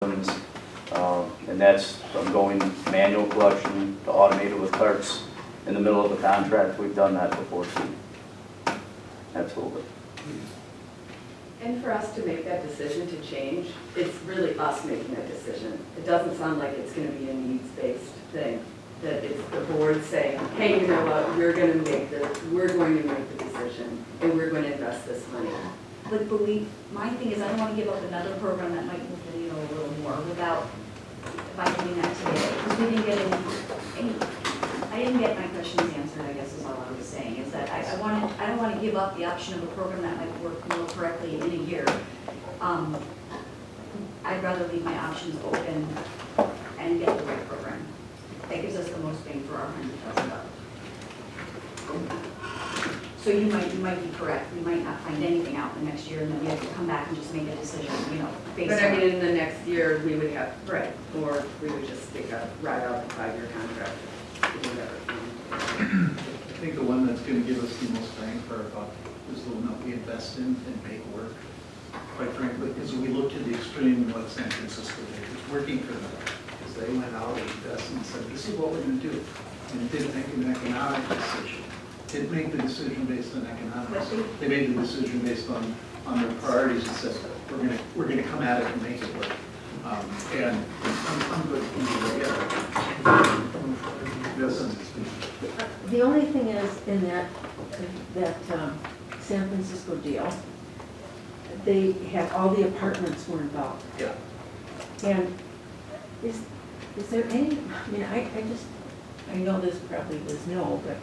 And that's from going manual collection to automated with carts in the middle of a contract. We've done that before too. Absolutely. And for us to make that decision to change, it's really us making that decision. It doesn't sound like it's going to be a needs-based thing, that it's the board saying, hey, you know what, we're going to make the decision, and we're going to invest this money. But my thing is, I don't want to give up another program that might move the needle a little more by doing that today. Because we didn't get I didn't get my questions answered, I guess is all I was saying, is that I don't want to give up the option of a program that might work more correctly in a year. I'd rather leave my options open and get the right program. That gives us the most bang for our $100,000. So you might be correct. We might not find anything out the next year, and then we have to come back and just make a decision, based on. But I mean, in the next year, we would have, Right. or we would just ride out the 5-year contract, or whatever. I think the one that's going to give us the most bang for our buck is the one that we invest in and make work. Quite frankly, because we looked to the extreme in what San Francisco did. It's working for them. Because they went out and invested and said, this is what we're going to do. And it didn't make an economic decision. Didn't make the decision based on economics. They made the decision based on their priorities and said, we're going to come at it and make it work. And I'm good. The only thing is in that San Francisco deal, they had all the apartments were involved. Yeah. And is there any, I mean, I know this probably was no, but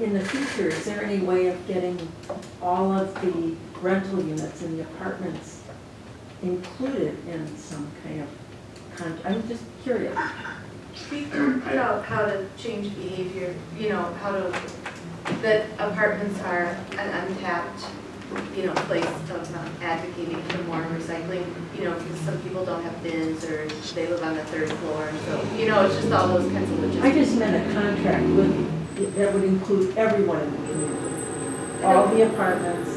in the future, is there any way of getting all of the rental units in the apartments included in some kind of I'm just curious. We talked about how to change behavior, that apartments are an untapped, place of advocating for more recycling, because some people don't have bins or they live on the 3rd floor, so, it's just all those kinds of logistics. I just meant a contract that would include everyone in the community, all the apartments,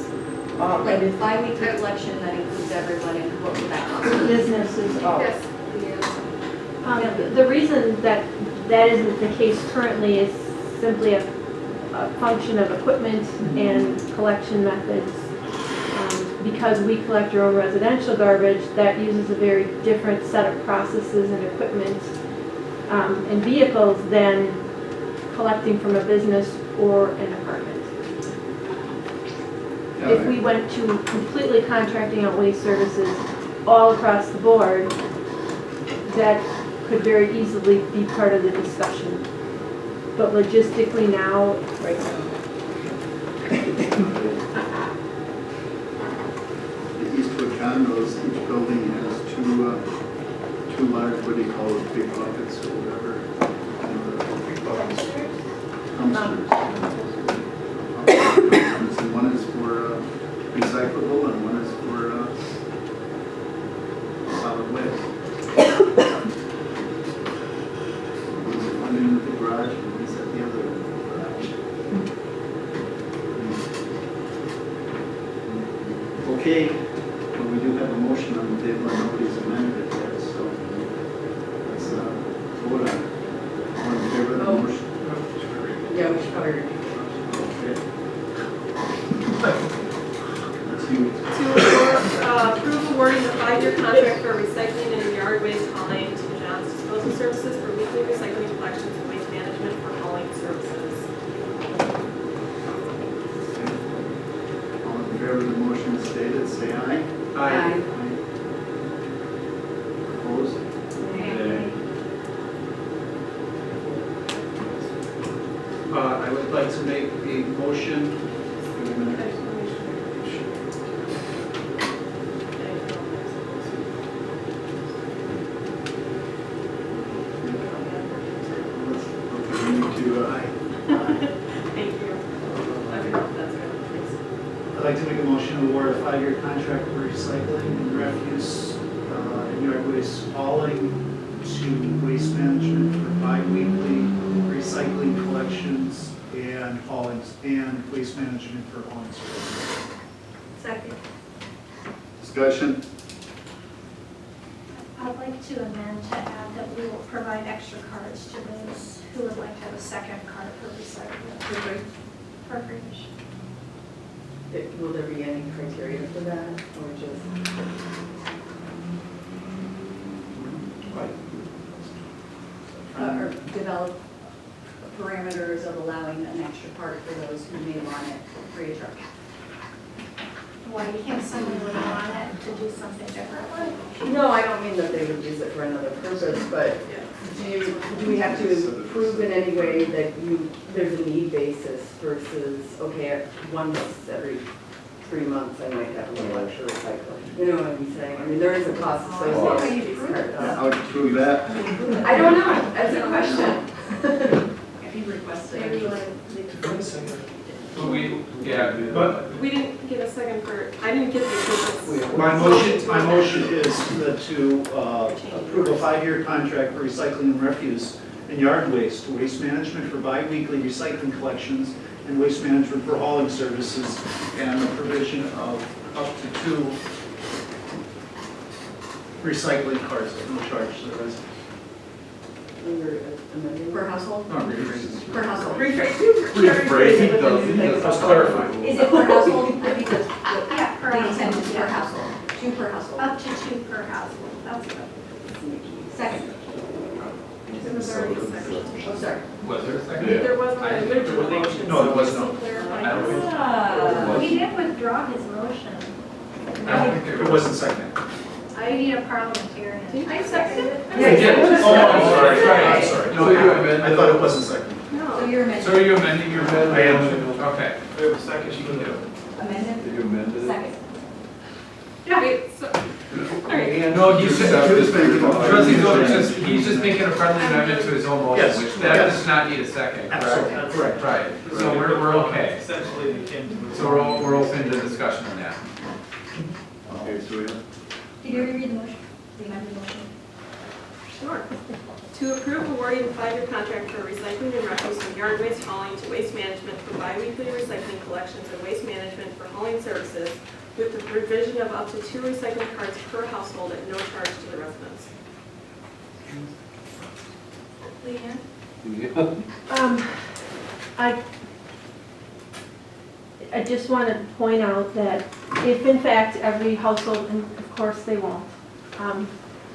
all Like a bi-weekly collection that includes everyone, and what would that cost? businesses, all. Yes. The reason that isn't the case currently is simply a function of equipment and collection methods. Because we collect our own residential garbage, that uses a very different set of processes and equipment and vehicles than collecting from a business or an apartment. If we went to completely contracting out waste services all across the board, that could very easily be part of the discussion. But logistically now, right now. The Eastwood condos, each building has two large, what do you call it, big buckets or whatever. Dumpsters. And one is for recyclable and one is for solid waste. One in the garage and one's at the other garage. Okay, well, we do have a motion on the table and nobody's amended it yet, so let's vote on it. All in favor of the motion? Yeah, we should probably. Okay. That's you. To approve awarding the 5-year contract for recycling and yard waste hauling to John's Disposal Services for weekly recycling collections and waste management for hauling services. All in favor of the motion as stated, say aye. Aye. Opposed? I would like to make a motion. Okay, we need to, Thank you. I don't know if that's good. I'd like to make a motion to award a 5-year contract for recycling and refuse and yard waste hauling to Waste Management for bi-weekly recycling collections and haulings, and Waste Management for hauling services. Second. discussion? I'd like to amend to add that we will provide extra cards to those who would like to have a second card for recycling. For free. Will there be any criteria for that, or just? Or develop parameters of allowing an extra part for those who may want it free of charge. Why can't someone really want it to do something differently? No, I don't mean that they would use it for another purpose, but do we have to prove in any way that there's a need basis versus, okay, once every 3 months I might have a little extra recycling? You know what I'm saying? I mean, there is a cost associated with these cards. How would you prove that? I don't know, that's a question. If you request Maybe you it. want to leave it. We didn't get a second for, I didn't get the approvals. My motion is to approve a 5-year contract for recycling and refuse and yard waste, waste management for bi-weekly recycling collections, and waste management for hauling services, and the provision of up to 2 recycling carts at no charge to the resident. Per household? Not rephrasing. Per household. Let's clarify. Is it per household? I think that's what Yeah, per the intent is, household, per yeah. household, 2 per household. Up to 2 per household, that's what. Second. There was already a second. Oh, sorry. Was there a second? There was one, I moved to the motion. No, there was so no. clarify. I don't think He didn't withdraw his motion. I don't think there It wasn't second. I need a parliamentarian. I seconded it. Yeah, you did. Oh, I'm sorry, Right. I'm sorry. So you amended. I thought it wasn't second. So No. you're amending. So are you amending your amendment? I am. Okay. We have a second, you can do it. Amended? Did you amend it? Second. Yeah, wait, so, No, he said, Trustee Zoll, Just- he's just making a friendly amendment to his own motion, Yes, which that yes. does not need a second, correct? Absolutely, correct. Right, so we're okay. Essentially, akin to. So we're open to discussion on that. Okay, so we have. Did you already read the motion? The amended motion? sure. To approve awarding the 5-year contract for recycling and refuse and yard waste hauling to waste management for bi-weekly recycling collections and waste management for hauling services with the provision of up to 2 recycling carts per household at no charge to the residents. Leanne? I just want to point out that if in fact every household, and of course they won't,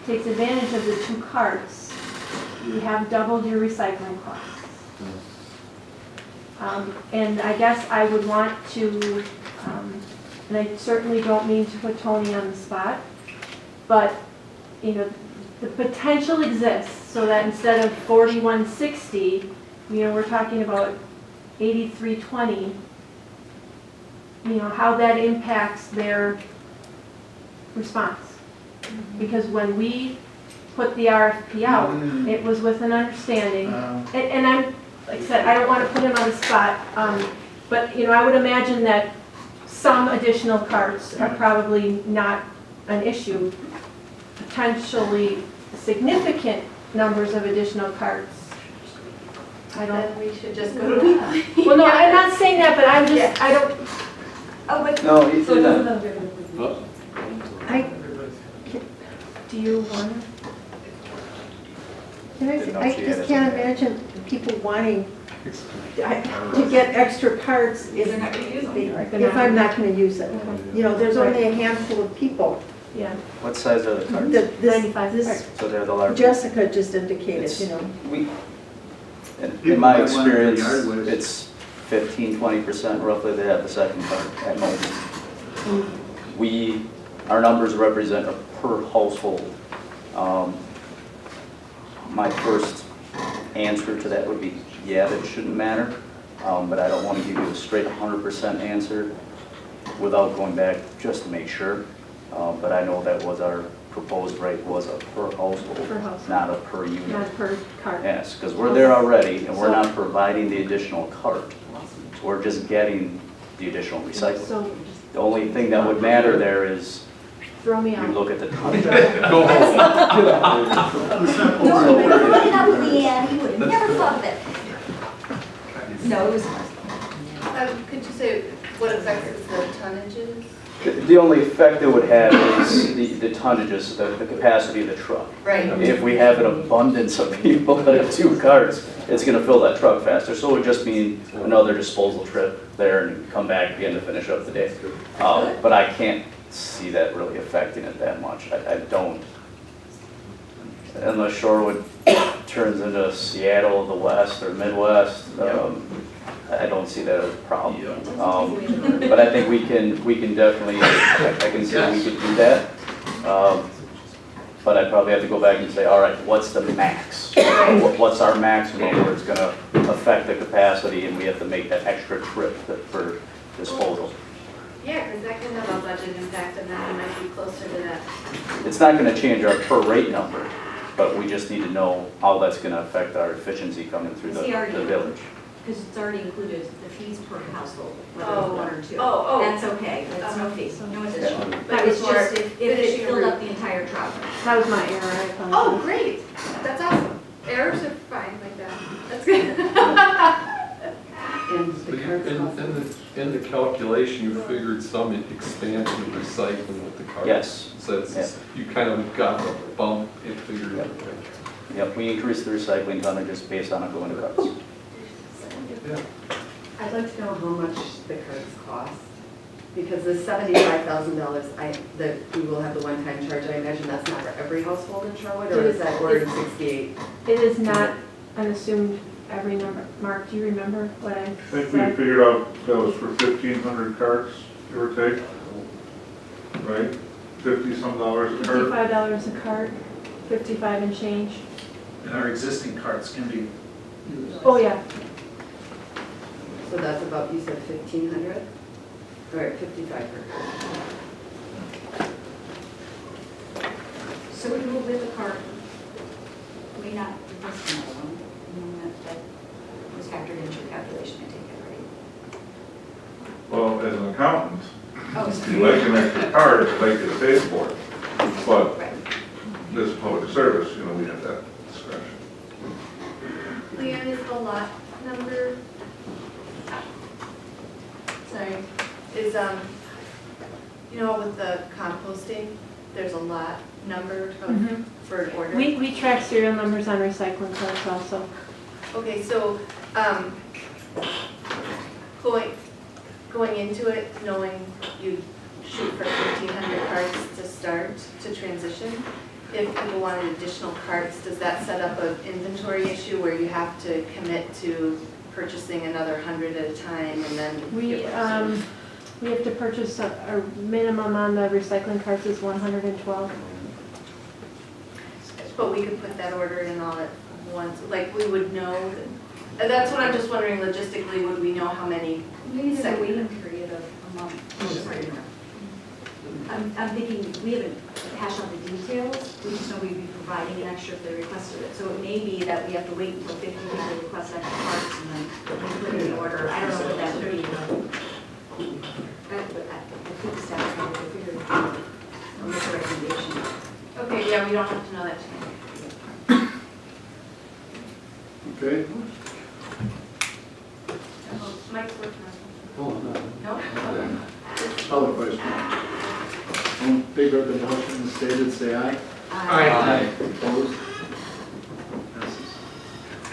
takes advantage of the 2 carts, you have doubled your recycling costs. And I guess I would want to, and I certainly don't mean to put Tony on the spot, but, you know, the potential exists so that instead of 4160, you know, we're talking about 8320, you know, how that impacts their response. Because when we put the RFP out, it was with an understanding, and I'm, like I said, I don't want to put him on the spot, but, you know, I would imagine that some additional carts are probably not an issue. Potentially significant numbers of additional carts, I don't. Then we should just go to weekly. Well, no, I'm not saying that, but I'm just, I don't, Oh, but. No, he So did this not. is a- do you want to? Can I, Didn't know I she had just it. can't imagine people wanting to get extra cards if, They're not gonna use them. if I'm not gonna use it. You know, there's only a handful of people. Yeah, What size are the carts? This, 95. this So they're the large. Jessica just indicated, you know. We, in People my that want experience, yard waste. it's 15-20% roughly they have the second card at most. Our numbers represent a per household. My first answer to that would be, yeah, that shouldn't matter, but I don't want to give you a straight 100% answer without going back just to make sure. But I know that was our proposed rate was a per household, Per household. not a per unit. not per cart. Yes, because we're there already, and we're not providing the additional cart. We're just getting the additional recycling. So The only thing that would matter there is throw me you out. look at the ton. Go home. No, we're looking up Leanne, you would have never thought of it. No, it was. Could you say what affects the tonnages? The only effect it would have is the tonnages, the capacity of the truck. Right. If we have an abundance of people that have 2 carts, it's gonna fill that truck faster. So it would just mean another disposal trip there and come back again to finish up the day. But I can't see that really affecting it that much. I don't. Unless Shorewood turns into Seattle of the West or Midwest, I don't see that as a problem. But I think we can definitely, I can see we could do that. But I'd probably have to go back and say, all right, what's the max? What's our maximum where it's gonna affect the capacity and we have to make that extra trip for disposal? Yeah, because that can have a budget impact and then we might be closer to that. It's not gonna change our per rate number, but we just need to know how that's gonna affect our efficiency coming through the village. Because it's already included the fees per household, whether Oh. it's 1 or 2. Oh. That's okay, that's no fees, no addition. But That was it's more just if it finishing a filled route. up the entire truck. That was my error, I apologize. Oh, great, that's awesome. Errors are fine like that, that's good. And But the you- carts cost. in the calculation, you figured some expansion of recycling with the cars. Yes. So it's, you kind of got the bump, it figured. Yep. Yep, we increased the recycling tonnages based on it going to carts. Yeah. I'd like to know how much the carts cost, because the $75,000 that we will have the one-time charge, I imagine that's not for every household in Shorewood, or is that ordered 68? It is not an assumed every number. Mark, do you remember what I I think we said? figured out that was for 1,500 carts, give or take, right? $50-some a cart. $55 a cart, 55 and change. And our existing carts can be used. Oh, yeah. So that's about, you said 1,500? Or 55 per cart. So we move with the cart, may not replace another one, that was factored into your calculation, I take it, right? Well, as an accountant, Oh, if you like an extra cart, I'd like you to pay for it. But Right. this is public service, we have that discretion. Leanne, is the lot number, sorry, is, with the composting, there's a lot number Mhm. for an order? We track serial numbers on recycling carts also. Okay, so, going into it, knowing you shoot for 1,500 carts to start, to transition, if people wanted additional carts, does that set up an inventory issue where you have to commit to purchasing another 100 at a time and then? We have to purchase a minimum on the recycling carts is 112. But we could put that order in all at once, like we would know, that's what I'm just wondering logistically, would we know how many? Maybe there's a waiting period of a month. I'm thinking, we haven't hashed out the details, we just know we'd be providing an extra if they requested it. So it may be that we have to wait until 50 people request extra parts and then we put in the order. I don't know what that would be. I think the staff will figure it out. I'll make a recommendation. Okay, yeah, we don't have to know that tonight. Okay? Mike's working Oh, no. on it. No? Other question. All in favor of the motion stated, say aye. Aye. Opposed? Passes.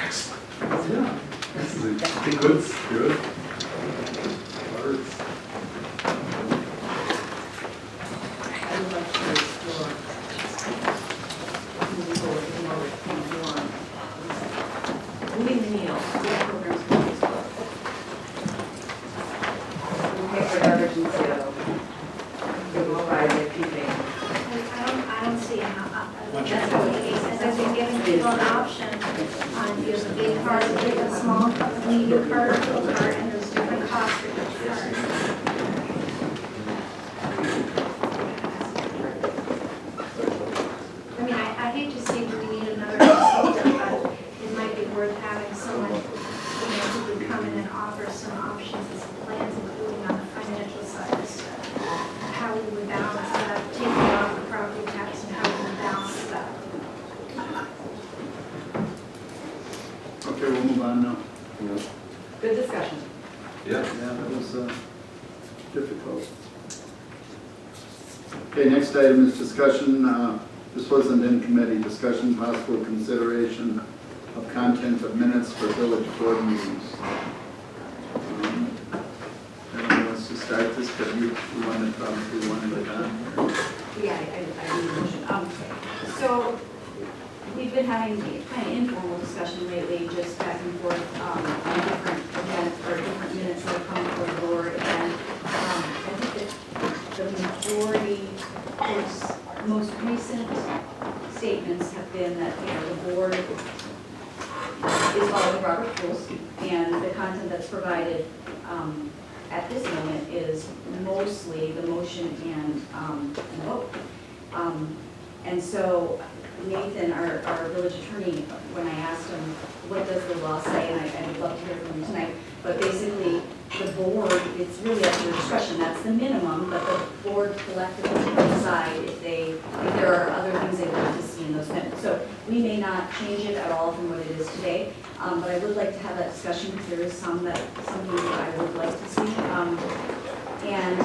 Excellent. Yeah. This is a good. Words. I would like to explore moving forward with more Moving the needle, programs for this work. we pay for garbage and sale. We will buy the keeping. I don't see that's what the case is, as we're giving people an option on do the big cart, do the small, medium cart, or little cart, and there's different costs for each cart. I mean, I hate to say we need another consultant, but it might be worth having someone, who could come in and offer some options and some plans, including on the financial side, as to how we would balance that, taking off the property tax and how we would balance that. Okay, we'll move on now. Good discussion. Yeah. Yeah, that was difficult. Okay, next item is discussion, this wasn't in committee, discussion, possible consideration of content of minutes for village board meetings. Anyone wants to start this, but you wanted, probably wanted it on. Yeah, I need a motion. So we've been having kind of informal discussion lately, just back and forth on different events or different minutes that have come before the board. And I think that the majority, course, most recent statements have been that, the board is following Robert rules, and the content that's provided at this moment is mostly the motion and vote. And so Nathan, our village attorney, when I asked him, what does the law say, and I would love to hear from him tonight, but basically, the board, it's really up to your discretion, that's the minimum, but the board collectively can decide if there are other things they would like to see in those minutes. So we may not change it at all from what it is today, but I would like to have that discussion, because there is some things that I would like to see. And